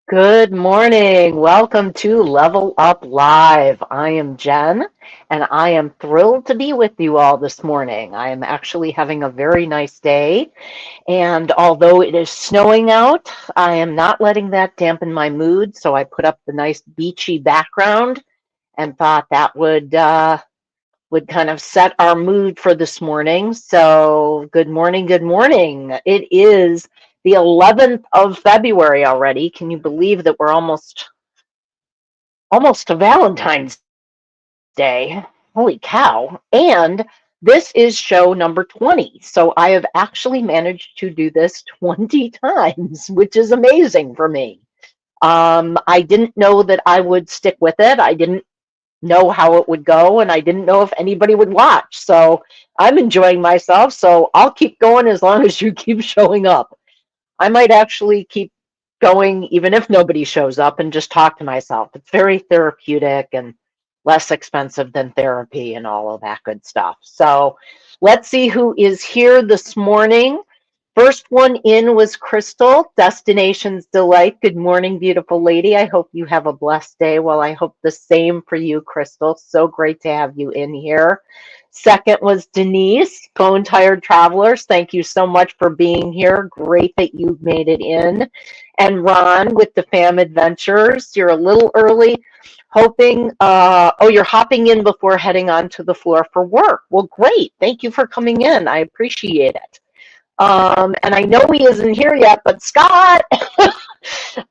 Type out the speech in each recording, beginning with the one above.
Good morning. Welcome to Level Up Live. I am Jen, and I am thrilled to be with you all this morning. I am actually having a very nice day, and although it is snowing out, I am not letting that dampen my mood, so I put up the nice beachy background and thought that would kind of set our mood for this morning. So, good morning, good morning. It is the 11th of February already. Can you believe that we're almost to Valentine's Day? Holy cow. And this is show number 20. So, I have actually managed to do this 20 times, which is amazing for me. I didn't know that I would stick with it. I didn't know how it would go, and I didn't know if anybody would watch. So I'm enjoying myself. So I'll keep going as long as you keep showing up. I might actually keep going even if nobody shows up and just talk to myself. It's very therapeutic and less expensive than therapy and all of that good stuff. So let's see who is here this morning. First one in was Crystal, Destinations Delight. Good morning, beautiful lady. I hope you have a blessed day. Well, I hope the same for you, Crystal. So great to have you in here. Second was Denise, Bone Tired Travelers. Thank you so much for being here. Great that you made it in. And Ron with the Fam Adventures. You're a little early. You're hopping in before heading onto the floor for work. Well, great. Thank you for coming in. I appreciate it. And I know he isn't here yet, but Scott,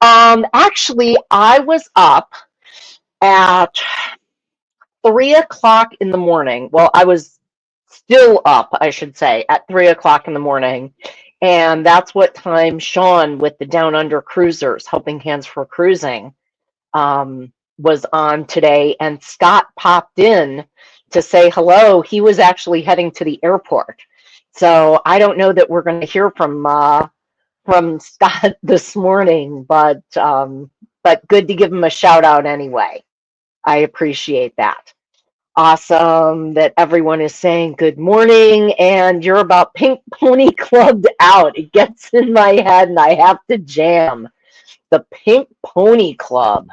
actually, I was up at 3 o'clock in the morning. Well, I was still up, I should say, at 3 o'clock in the morning. And that's what time Sean with the Down Under Cruisers, Helping Hands for Cruising, was on today. And Scott popped in to say hello. He was actually heading to the airport. So I don't know that we're going to hear from Scott this morning, but good to give him a shout out anyway. I appreciate that. Awesome that everyone is saying good morning, and you're about Pink Pony Clubbed out. It gets in my head and I have to jam. The Pink Pony Club.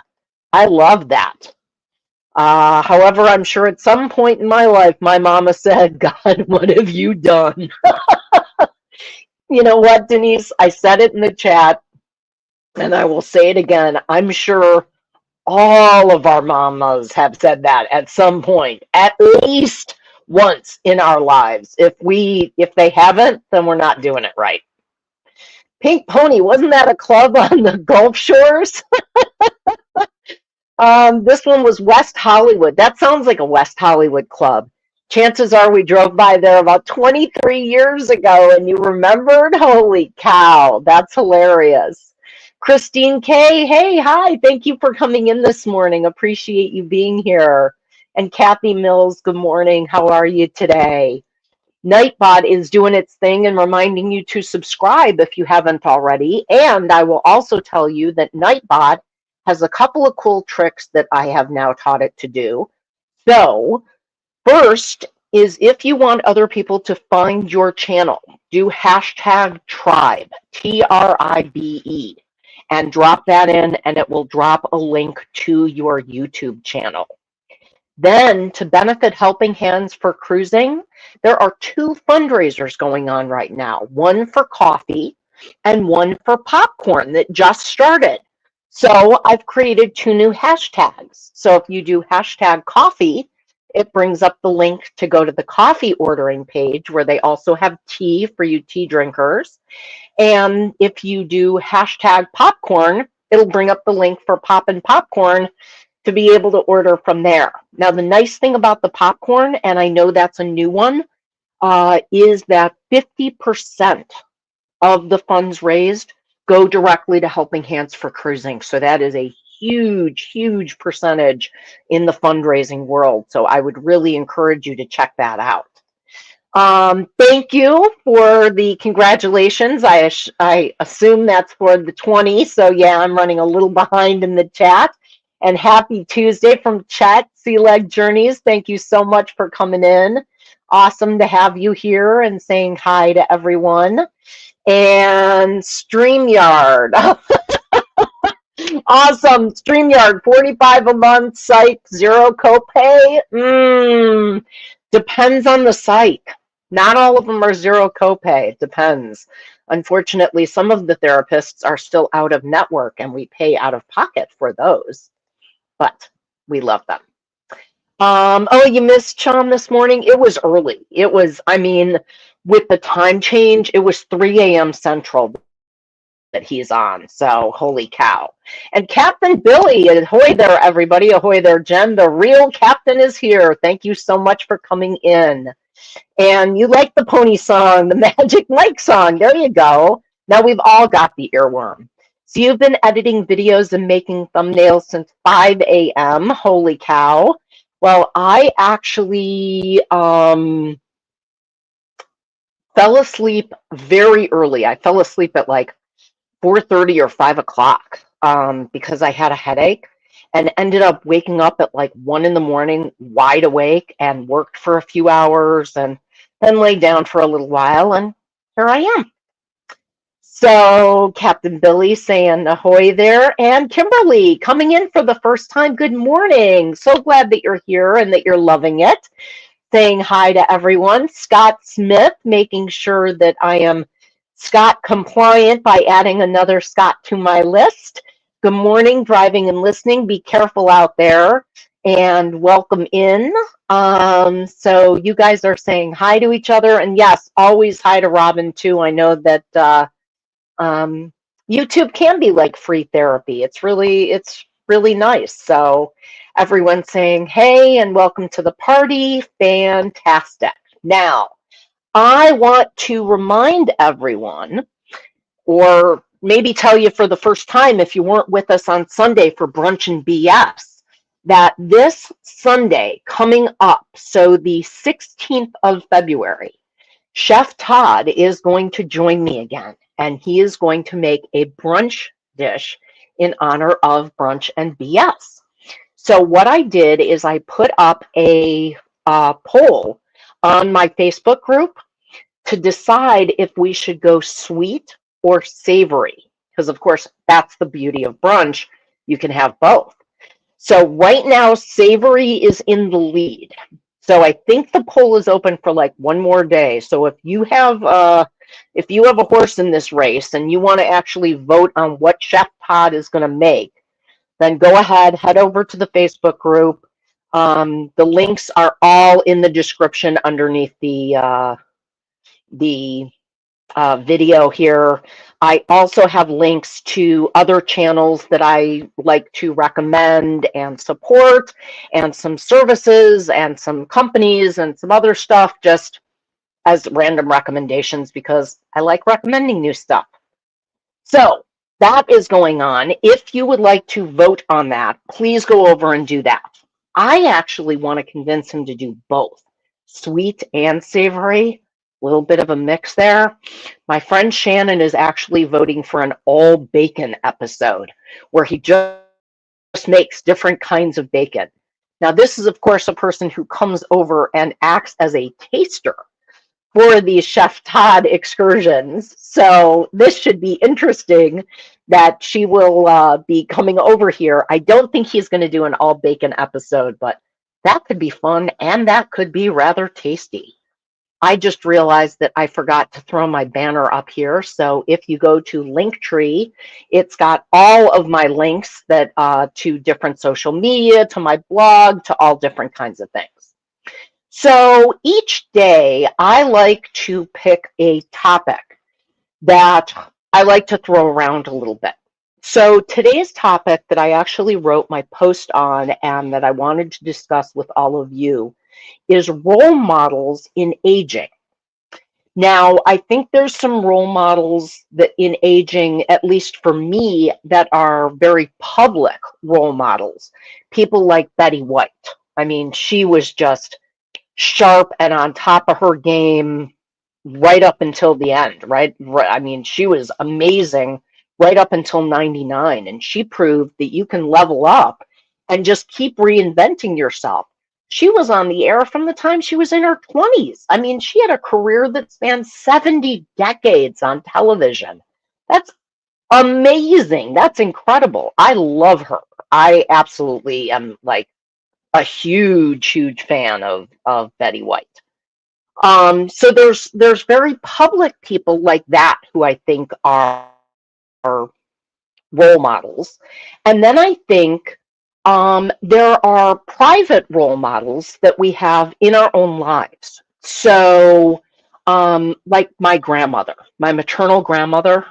I love that. However, I'm sure at some point in my life, my mama said, God, what have you done? You know what, Denise? I said it in the chat, and I will say it again. I'm sure all of our mamas have said that at some point, at least once in our lives. If they haven't, then we're not doing it right. Pink Pony, wasn't that a club on the Gulf Shores? This one was West Hollywood. That sounds like a West Hollywood club. Chances are we drove by there about 23 years ago and you remembered? Holy cow, that's hilarious. Christine K, hey, hi, thank you for coming in this morning. Appreciate you being here. And Kathy Mills, good morning. How are you today? Nightbot is doing its thing and reminding you to subscribe if you haven't already. And I will also tell you that Nightbot has a couple of cool tricks that I have now taught it to do. So, first is if you want other people to find your channel, do hashtag tribe, TRIBE, and drop that in, and it will drop a link to your YouTube channel. Then, to benefit Helping Hands for Cruising, there are two fundraisers going on right now, one for coffee and one for popcorn that just started. So I've created two new hashtags. So if you do hashtag coffee, it brings up the link to go to the coffee ordering page where they also have tea for you tea drinkers. And if you do hashtag popcorn, it'll bring up the link for Pop and Popcorn to be able to order from there. Now, the nice thing about the popcorn, and I know that's a new one, is that 50% of the funds raised go directly to Helping Hands for Cruising. So that is a huge, huge percentage in the fundraising world. So I would really encourage you to check that out. Thank you for the congratulations. I assume that's for the 20. So yeah, I'm running a little behind in the chat. And happy Tuesday from Chet, Sea Leg Journeys. Thank you so much for coming in. Awesome to have you here and saying hi to everyone. And StreamYard. Awesome. StreamYard, 45 a month, site, zero copay. Depends on the site. Not all of them are zero copay. It depends. Unfortunately, some of the therapists are still out of network and we pay out of pocket for those, but we love them. Oh, you missed Chom this morning? It was early. It was, I mean, with the time change, it was 3 a.m. Central that he's on. So, holy cow. And Captain Billy, ahoy there, everybody. Ahoy there, Jen. The real captain is here. Thank you so much for coming in. And you like the pony song, the Magic Mike song. There you go. Now we've all got the earworm. So you've been editing videos and making thumbnails since 5 a.m. Holy cow. Well, I actually fell asleep very early. I fell asleep at like 4:30 or 5 o'clock because I had a headache and ended up waking up at like 1 in the morning, wide awake, and worked for a few hours and then laid down for a little while, and here I am. So Captain Billy saying ahoy there, and Kimberly coming in for the first time. Good morning. So glad that you're here and that you're loving it. Saying hi to everyone. Scott Smith making sure that I am Scott compliant by adding another Scott to my list. Good morning, driving and listening. Be careful out there and welcome in. So you guys are saying hi to each other, and yes, always hi to Robin too. I know that YouTube can be like free therapy. It's really nice. So everyone's saying hey and welcome to the party. Fantastic. Now, I want to remind everyone, or maybe tell you for the first time if you weren't with us on Sunday for Brunch and BS, that this Sunday coming up, so the 16th of February, Chef Todd is going to join me again, and he is going to make a brunch dish in honor of Brunch and BS. So what I did is I put up a poll on my Facebook group to decide if we should go sweet or savory, because of course that's the beauty of brunch. You can have both. So right now savory is in the lead. So I think the poll is open for like one more day. So if you have a horse in this race and you want to actually vote on what Chef Todd is going to make, then go ahead, head over to the Facebook group. The links are all in the description underneath the video here. I also have links to other channels that I like to recommend and support, and some services and some companies and some other stuff just as random recommendations because I like recommending new stuff. So that is going on. If you would like to vote on that, please go over and do that. I actually want to convince him to do both, sweet and savory. Little bit of a mix there. My friend Shannon is actually voting for an all bacon episode where he just makes different kinds of bacon. Now, this is, of course, a person who comes over and acts as a taster for these Chef Todd excursions. So this should be interesting that she will be coming over here. I don't think he's going to do an all bacon episode, but that could be fun and that could be rather tasty. I just realized that I forgot to throw my banner up here. So if you go to Linktree, it's got all of my links that to different social media, to my blog, to all different kinds of things. So each day I like to pick a topic that I like to throw around a little bit. So today's topic that I actually wrote my post on and that I wanted to discuss with all of you is role models in aging. Now, I think there's some role models that in aging, at least for me, that are very public role models. People like Betty White. I mean, she was just sharp and on top of her game right up until the end, right? I mean, she was amazing right up until 99, and she proved that you can level up and just keep reinventing yourself. She was on the air from the time she was in her 20s. I mean, she had a career that spanned 70 decades on television. That's Amazing. That's incredible. I love her. I absolutely am like a huge, huge fan of Betty White. So there's very public people like that who I think are role models. And then I think there are private role models that we have in our own lives. So, like my grandmother, my maternal grandmother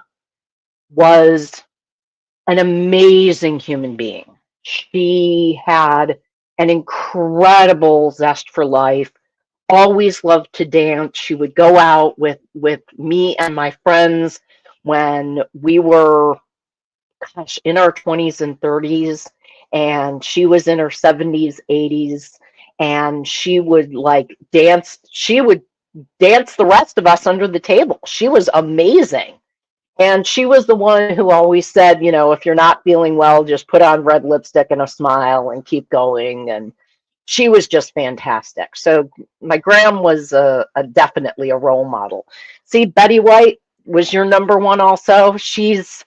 was an amazing human being. She had an incredible zest for life, always loved to dance. She would go out with me and my friends when we were, gosh, in our 20s and 30s, and she was in her 70s, 80s, and she would like dance. She would dance the rest of us under the table. She was amazing. And she was the one who always said, you know, if you're not feeling well, just put on red lipstick and a smile and keep going. And she was just fantastic. So my gram was definitely a role model. See, Betty White was your number one also. She's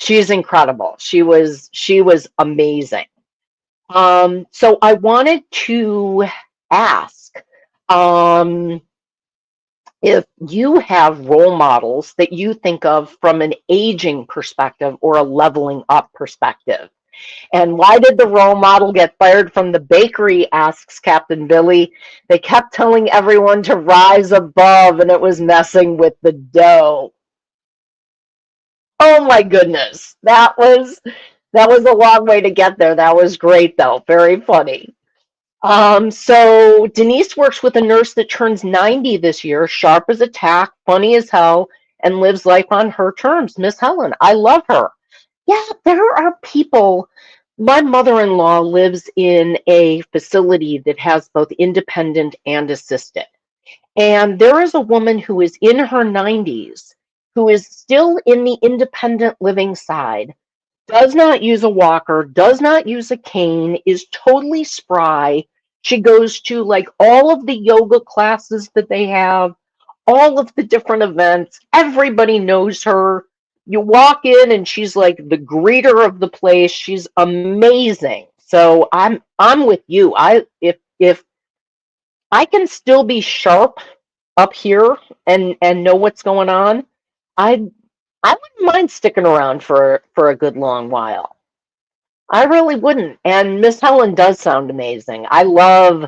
incredible. She was amazing. So I wanted to ask, um, if you have role models that you think of from an aging perspective or a leveling up perspective. And why did the role model get fired from the bakery? Asks Captain Billy. They kept telling everyone to rise above, and it was messing with the dough. Oh my goodness. That was a long way to get there. That was great though. Very funny. So Denise works with a nurse that turns 90 this year, sharp as a tack, funny as hell, and lives life on her terms. Miss Helen, I love her. Yeah, there are people. My mother-in-law lives in a facility that has both independent and assisted. And there is a woman who is in her 90s who is still in the independent living side, does not use a walker, does not use a cane, is totally spry. She goes to like all of the yoga classes that they have, all of the different events. Everybody knows her. You walk in and she's like the greeter of the place. She's amazing. So I'm with you. If I can still be sharp up here and know what's going on, I I wouldn't mind sticking around for a good long while. I really wouldn't. And Miss Helen does sound amazing. I love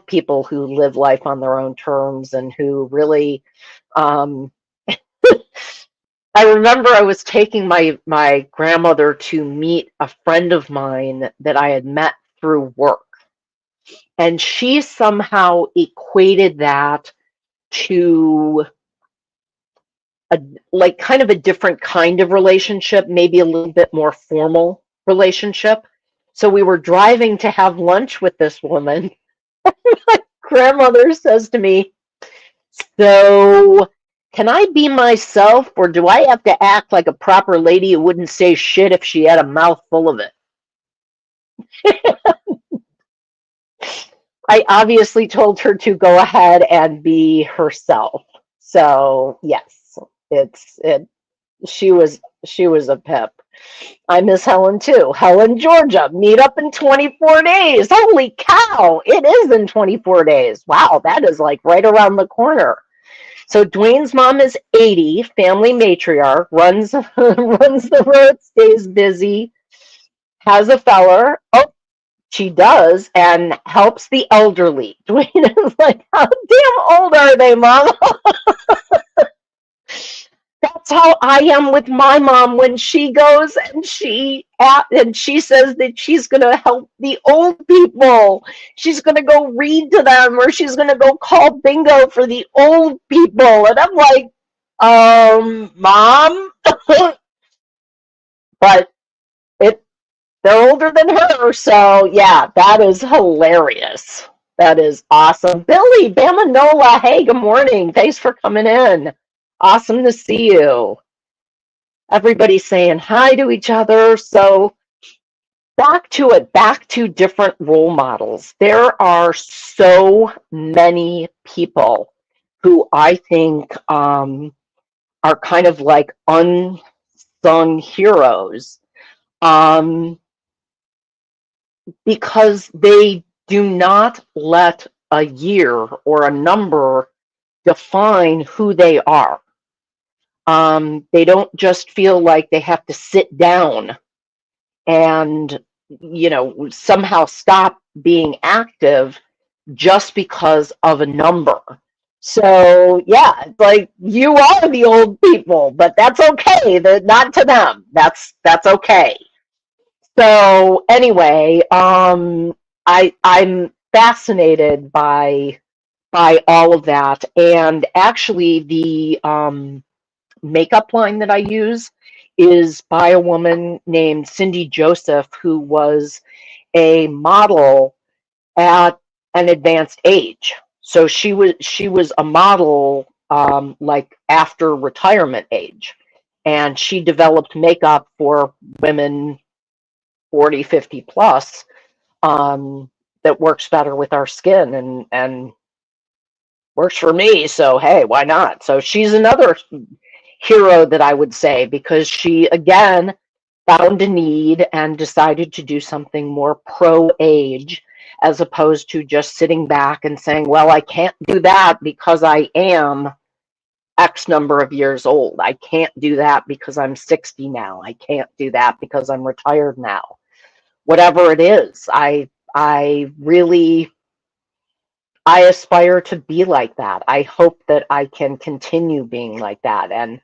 people who live life on their own terms and who really um I remember I was taking my grandmother to meet a friend of mine that I had met through work. And she somehow equated that to a like kind of a different kind of relationship, maybe a little bit more formal relationship. So we were driving to have lunch with this woman. Grandmother says to me, "So, can I be myself, or do I have to act like a proper lady who wouldn't say shit if she had a mouth full of it?" I obviously told her to go ahead and be herself. So yes, it she was a pip. I miss Helen too. Helen, Georgia, meet up in 24 days. Holy cow, it is in 24 days. Wow, that is like right around the corner. So Dwayne's mom is 80, family matriarch, runs runs the road, stays busy, has a feller. Oh, she does, and helps the elderly. Dwayne is like, how damn old are they, mom? That's how I am with my mom when she goes and she says that she's gonna help the old people. She's gonna go read to them, or she's gonna go call bingo for the old people. And I'm like, mom, but it they're older than her, so yeah, that is hilarious. That is awesome. Billy, Bamanola, hey, good morning. Thanks for coming in. Awesome to see you. Everybody's saying hi to each other. So back to it, back to different role models. There are so many people who I think are kind of like unsung unsung heroes, um, because they do not let a year or a number define who they are. They don't just feel like they have to sit down and, somehow stop being active just because of a number. So yeah, it's like you are the old people, but that's okay. Not to them. That's okay. So anyway, I'm fascinated by all of that, and actually the makeup line that I use is by a woman named Cindy Joseph, who was a model at an advanced age. So she was a model, like after retirement age, and she developed makeup for women 40, 50 plus, that works better with our skin, and works for me. So hey, why not? So she's another hero that I would say, because she again found a need and decided to do something more pro age, as opposed to just sitting back and saying, well, I can't do that because I am X number of years old. I can't do that because I'm 60 now. I can't do that because I'm retired now. Whatever it is, I really, I aspire to be like that. I hope that I can continue being like that. And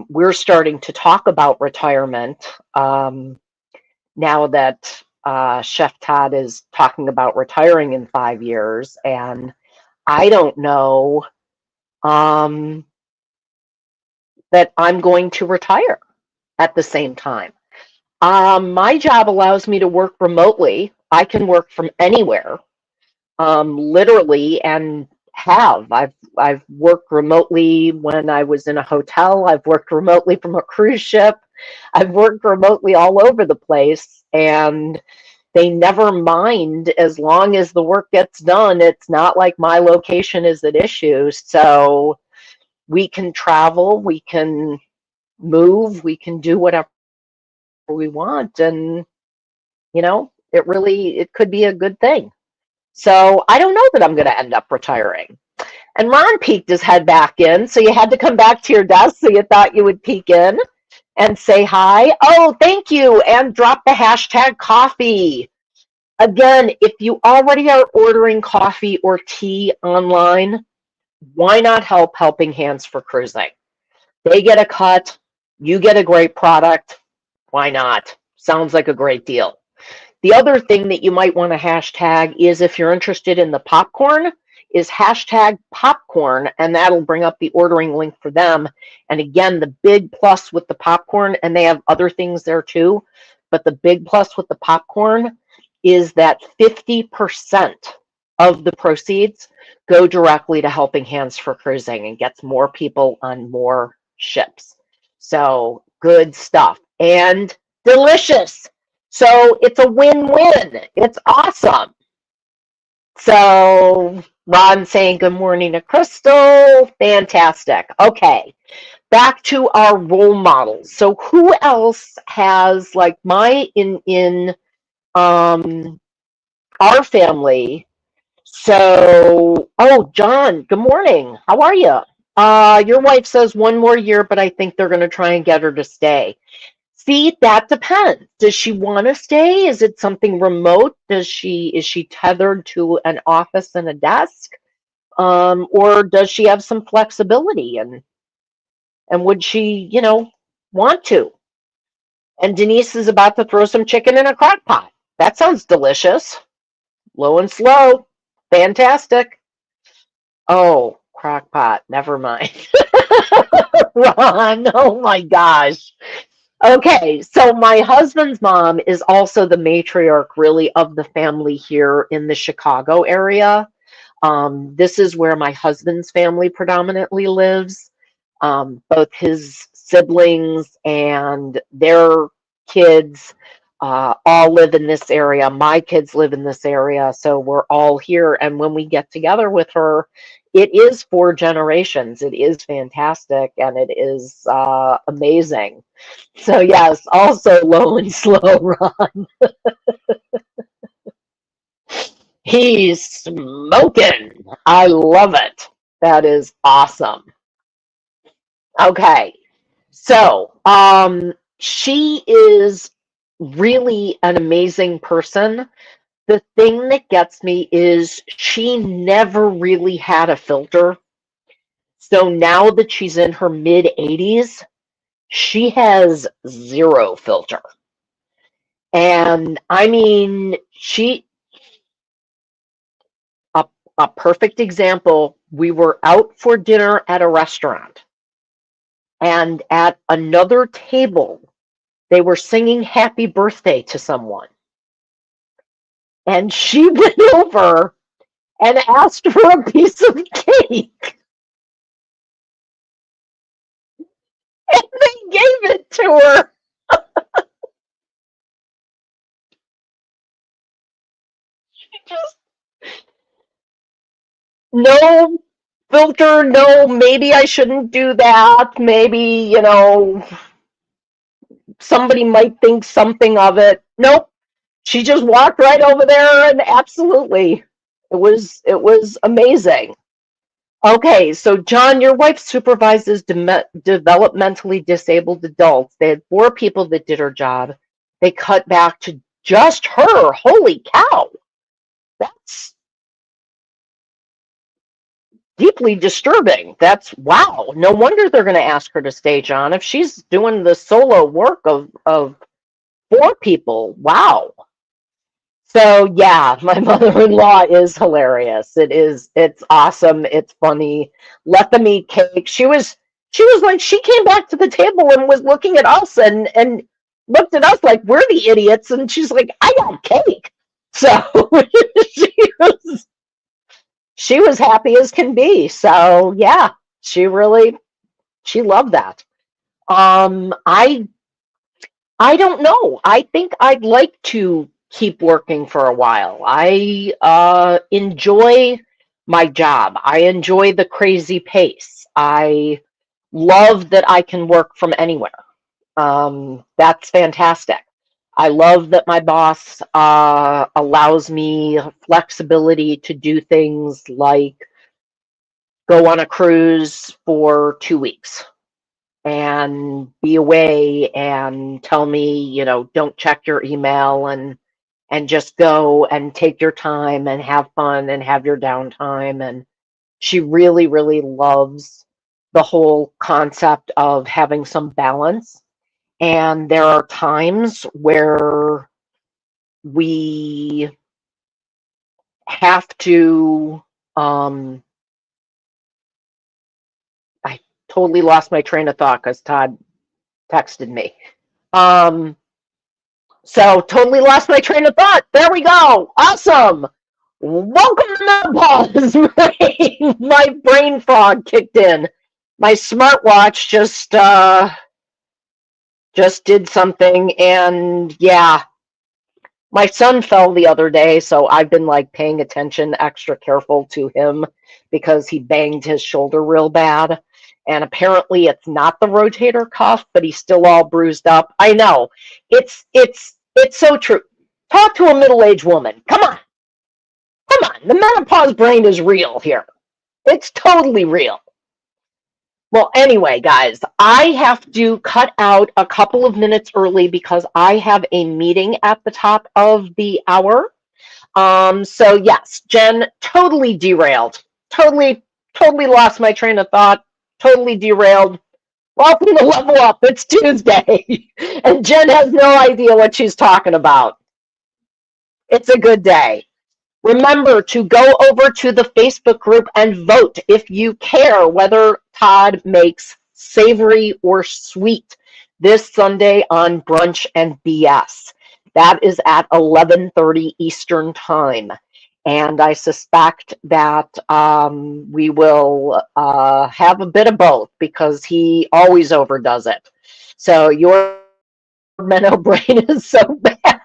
we're starting to talk about retirement, now that Chef Todd is talking about retiring in 5 years. And I don't know, um, that I'm going to retire at the same time. My job allows me to work remotely. I can work from anywhere, literally, and I've worked remotely when I was in a hotel. I've worked remotely from a cruise ship. I've worked remotely all over the place, and they never mind as long as the work gets done. It's not like my location is at issue. So we can travel, we can move, we can do whatever we want, and it could be a good thing. So I don't know that I'm going to end up retiring. And Ron peeked his head back in, so you had to come back to your desk, so you thought you would peek in and say hi. Oh, thank you, and drop the hashtag coffee. Again, if you already are ordering coffee or tea online, why not help Helping Hands for Cruising? They get a cut, you get a great product. Why not? Sounds like a great deal. The other thing that you might want to hashtag is, if you're interested in the popcorn, is hashtag popcorn, and that'll bring up the ordering link for them. And again, the big plus with the popcorn, and they have other things there too, but the big plus with the popcorn is that 50% of the proceeds go directly to Helping Hands for Cruising and gets more people on more ships. So good stuff and delicious. So it's a win-win. It's awesome. So Ron saying good morning to Crystal. Fantastic. Okay, back to our role models. So who else has, like, in our family? So, oh, John, good morning. How are you? Your wife says one more year, but I think they're going to try and get her to stay. See, that depends. Does she want to stay? Is it something remote? Is she tethered to an office and a desk? Or does she have some flexibility, and would she, want to? And Denise is about to throw some chicken in a crock pot. That sounds delicious. Low and slow. Fantastic. Oh, crock pot. Never mind. Ron, oh my gosh. Okay, so my husband's mom is also the matriarch, really, of the family here in the Chicago area. This is where my husband's family predominantly lives. Both his siblings and their kids all live in this area. My kids live in this area, so we're all here. And when we get together with her, it is 4 generations. It is fantastic, and it is amazing. So yes, also low and slow, Ron. He's smoking. I love it. That is awesome. Okay, so she is really an amazing person. The thing that gets me is she never really had a filter. So now that she's in her mid 80s, she has zero filter. And I mean, a, a perfect example, we were out for dinner at a restaurant, and at another table, they were singing happy birthday to someone. And she went over and asked for a piece of cake. And they gave it to her. Just no filter, no, maybe I shouldn't do that. Maybe, somebody might think something of it. Nope. She just walked right over there and absolutely. It was amazing. Okay, so John, your wife supervises developmentally disabled adults. They had 4 people that did her job. They cut back to just her. Holy cow. That's deeply disturbing. That's wow. No wonder they're going to ask her to stay, John. If she's doing the solo work of 4 people, wow. So yeah, my mother-in-law is hilarious. It's awesome. It's funny. Let them eat cake. She was like, she came back to the table and was looking at us and looked at us like we're the idiots. And she's like, I got cake. So she was she was happy as can be. So yeah, she loved that. I don't know. I think I'd like to keep working for a while. I enjoy my job. I enjoy the crazy pace. I love that I can work from anywhere. That's fantastic. I love that my boss allows me flexibility to do things like go on a cruise for 2 weeks and be away and tell me, don't check your email and just go and take your time and have fun and have your downtime. And she really, really loves the whole concept of having some balance. And there are times where we have to, I totally lost my train of thought because Todd texted me. Um, so totally lost my train of thought. There we go. Awesome. Welcome to menopause. My brain fog kicked in. My smartwatch just did something, and yeah, my son fell the other day, so I've been like paying attention, extra careful to him because he banged his shoulder real bad. And apparently it's not the rotator cuff, but he's still all bruised up. I know. It's so true. Talk to a middle-aged woman. Come on. Come on. The menopause brain is real here. It's totally real. Well, anyway, guys, I have to cut out a couple of minutes early because I have a meeting at the top of the hour. So yes, Jen, totally derailed. Totally lost my train of thought. Totally derailed. Welcome to Level Up. It's Tuesday. And Jen has no idea what she's talking about. It's a good day. Remember to go over to the Facebook group and vote if you care whether Todd makes savory or sweet this Sunday on Brunch and BS. That is at 11:30 Eastern Time. And I suspect that we will have a bit of both because he always overdoes it. So your mental brain is so bad.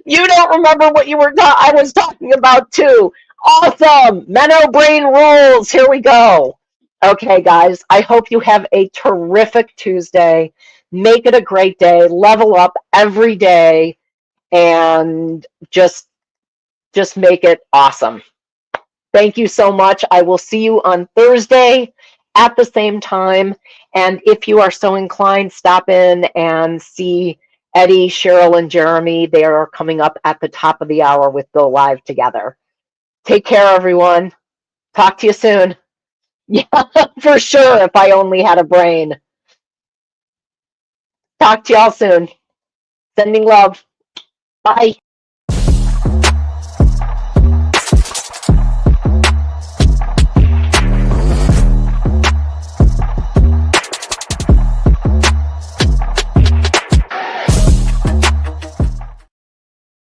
You don't remember what I was talking about too. Awesome. Menno brain rules. Here we go. Okay, guys, I hope you have a terrific Tuesday. Make it a great day. Level up every day and just make it awesome. Thank you so much. I will see you on Thursday at the same time. And if you are so inclined, stop in and see Eddie, Cheryl, and Jeremy. They are coming up at the top of the hour with Go Live together. Take care, everyone. Talk to you soon. Yeah, for sure, if I only had a brain. Talk to y'all soon. Sending love. Bye.